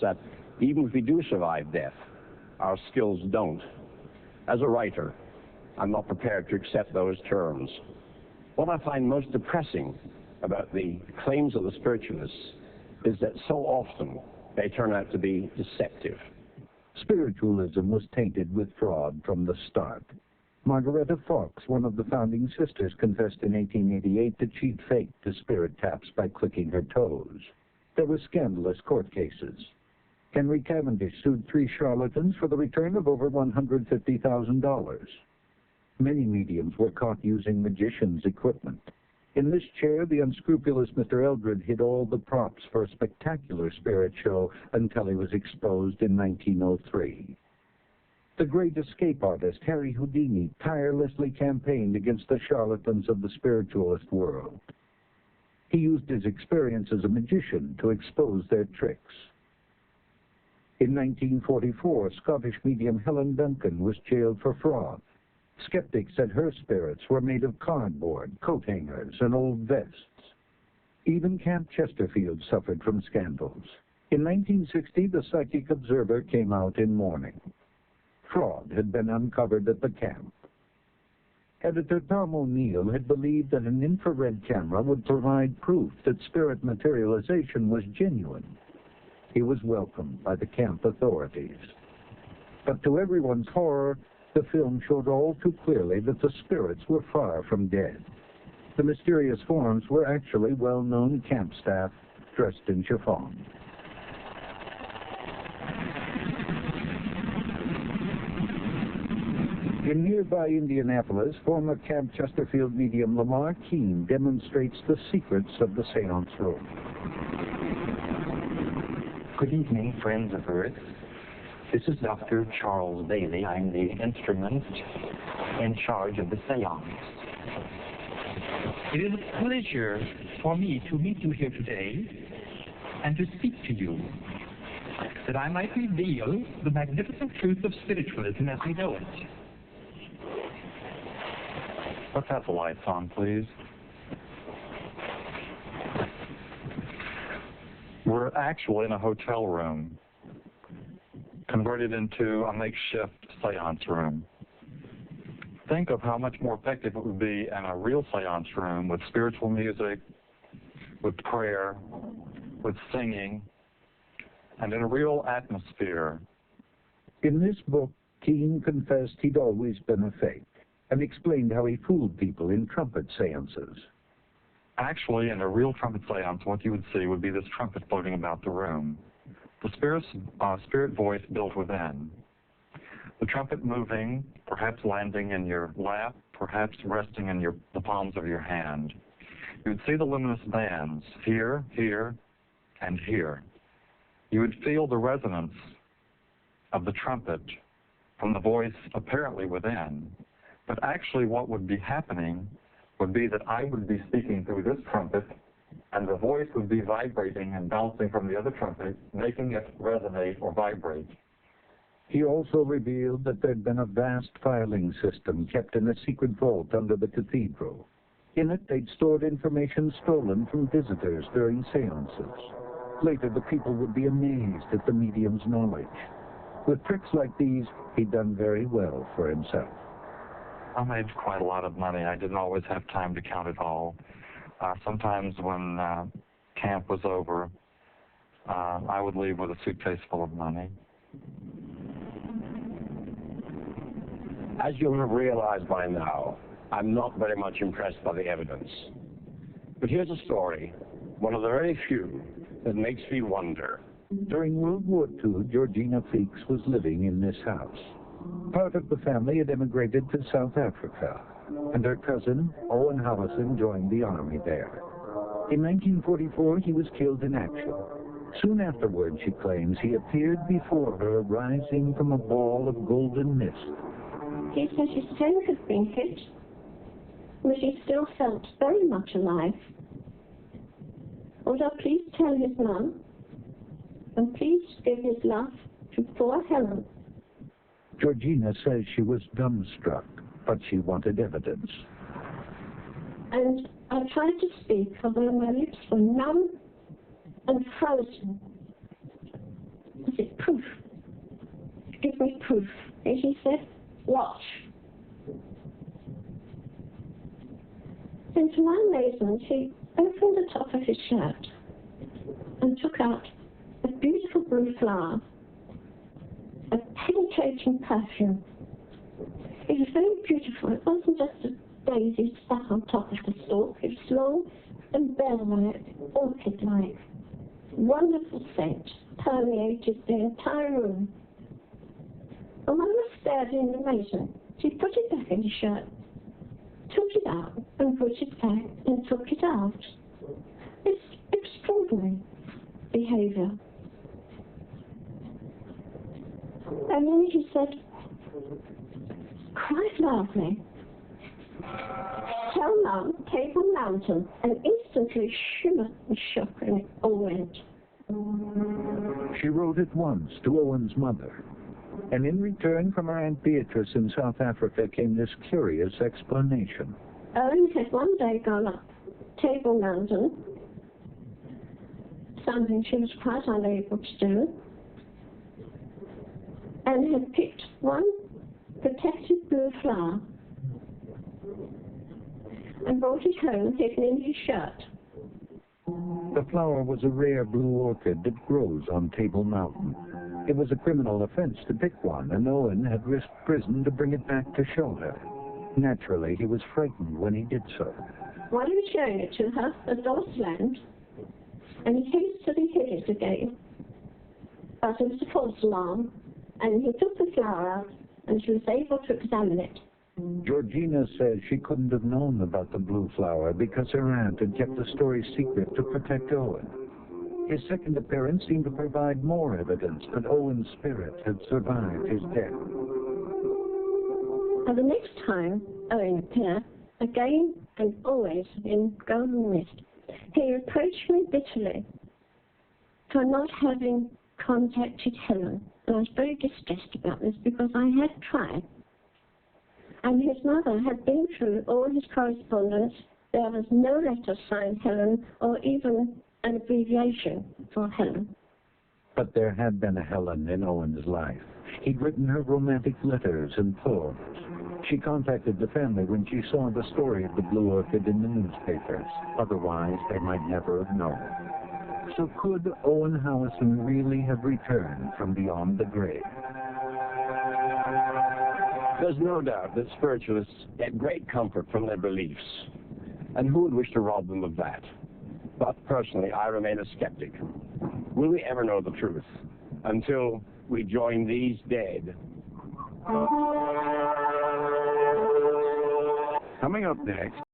that even if we do survive death, our skills don't. As a writer, I'm not prepared to accept those terms. What I find most depressing about the claims of the spiritualists is that so often they turn out to be deceptive. Spiritualism was tainted with fraud from the start. Margaretta Fox, one of the founding sisters, confessed in 1888 that she'd faked the spirit taps by clicking her toes. There were scandalous court cases. Henry Cavendish sued 3 charlatans for the return of over $150,000. Many mediums were caught using magicians' equipment. In this chair, the unscrupulous Mr. Eldred hid all the props for a spectacular spirit show until he was exposed in 1903. The great escape artist Harry Houdini tirelessly campaigned against the charlatans of the spiritualist world. He used his experience as a magician to expose their tricks. In 1944, Scottish medium Helen Duncan was jailed for fraud. Skeptics said her spirits were made of cardboard, coat hangers, and old vests. Even Camp Chesterfield suffered from scandals. In 1960, the Psychic Observer came out in mourning. Fraud had been uncovered at the camp. Editor Tom O'Neill had believed that an infrared camera would provide proof that spirit materialization was genuine. He was welcomed by the camp authorities. But to everyone's horror, the film showed all too clearly that the spirits were far from dead. The mysterious forms were actually well-known camp staff dressed in chiffon. In nearby Indianapolis, former Camp Chesterfield medium Lamar Keene demonstrates the secrets of the seance room. Good evening, friends of Earth. This is Dr. Charles Bailey. I'm the instrument in charge of the seance. It is a pleasure for me to meet you here today and to speak to you, that I might reveal the magnificent truth of spiritualism as we know it. Let's have the lights on, please. We're actually in a hotel room, converted into a makeshift seance room. Think of how much more effective it would be in a real seance room with spiritual music, with prayer, with singing, and in a real atmosphere. In this book, Keene confessed he'd always been a fake and explained how he fooled people in trumpet seances. Actually, in a real trumpet seance, what you would see would be this trumpet floating about the room. The spirit voice built within. The trumpet moving, perhaps landing in your lap, perhaps resting in the palms of your hand. You would see the luminous bands here, here, and here. You would feel the resonance of the trumpet from the voice apparently within. But actually what would be happening would be that I would be speaking through this trumpet, and the voice would be vibrating and bouncing from the other trumpet, making it resonate or vibrate. He also revealed that there'd been a vast filing system kept in a secret vault under the cathedral. In it, they'd stored information stolen from visitors during seances. Later, the people would be amazed at the medium's knowledge. With tricks like these, he'd done very well for himself. I made quite a lot of money. I didn't always have time to count it all. Sometimes when camp was over, I would leave with a suitcase full of money. As you'll have realized by now, I'm not very much impressed by the evidence. But here's a story, one of the very few, that makes me wonder. During World War II, Georgina Feeks was living in this house. Part of the family had emigrated to South Africa, and her cousin, Owen Howison, joined the army there. In 1944, he was killed in action. Soon afterward, she claims, he appeared before her, rising from a ball of golden mist. He said his toe had been hit, but he still felt very much alive. Would I please tell his mum, and please give his love to poor Helen. Georgina says she was dumbstruck, but she wanted evidence. And I tried to speak, although my lips were numb and frozen. proof. Give me proof. And he said, watch. And to my amazement, he opened the top of his shirt and took out a beautiful blue flower, a penetrating perfume. It was very beautiful. It wasn't just a daisy stuck on top of the stalk. It was long and bell-like, orchid-like. Wonderful scent permeated the entire room. And when I stared in amazement, he put it back in his shirt, took it out and put it back and took it out. It's extraordinary behavior. And then he said, quite loudly, tell Mum, Table Mountain, and instantly shimmered and shook and it all went. She wrote at once to Owen's mother, and in return from her Aunt Beatrice in South Africa came this curious explanation. Owen had one day gone up Table Mountain, something she was quite unable to do, and had picked one protected blue flower and brought it home hidden in his shirt. The flower was a rare blue orchid that grows on Table Mountain. It was a criminal offense to pick one, and Owen had risked prison to bring it back to show her. Naturally, he was frightened when he did so. While he was showing it to her, the door slammed, and he hastily hid it again. But it was a false alarm, and he took the flower out, and she was able to examine it. Georgina says she couldn't have known about the blue flower because her aunt had kept the story secret to protect Owen. His second appearance seemed to provide more evidence that Owen's spirit had survived his death. And the next time Owen appeared, again and always in golden mist, he reproached me bitterly for not having contacted Helen. And I was very distressed about this because I had tried. And his mother had been through all his correspondence. There was no letter signed Helen or even an abbreviation for Helen. But there had been a Helen in Owen's life. He'd written her romantic letters and poems. She contacted the family when she saw the story of the blue orchid in the newspapers. Otherwise, they might never have known. So could Owen Howison really have returned from beyond the grave? There's no doubt that spiritualists get great comfort from their beliefs, and who would wish to rob them of that? But personally, I remain a skeptic. Will we ever know the truth until we join these dead? Coming up next,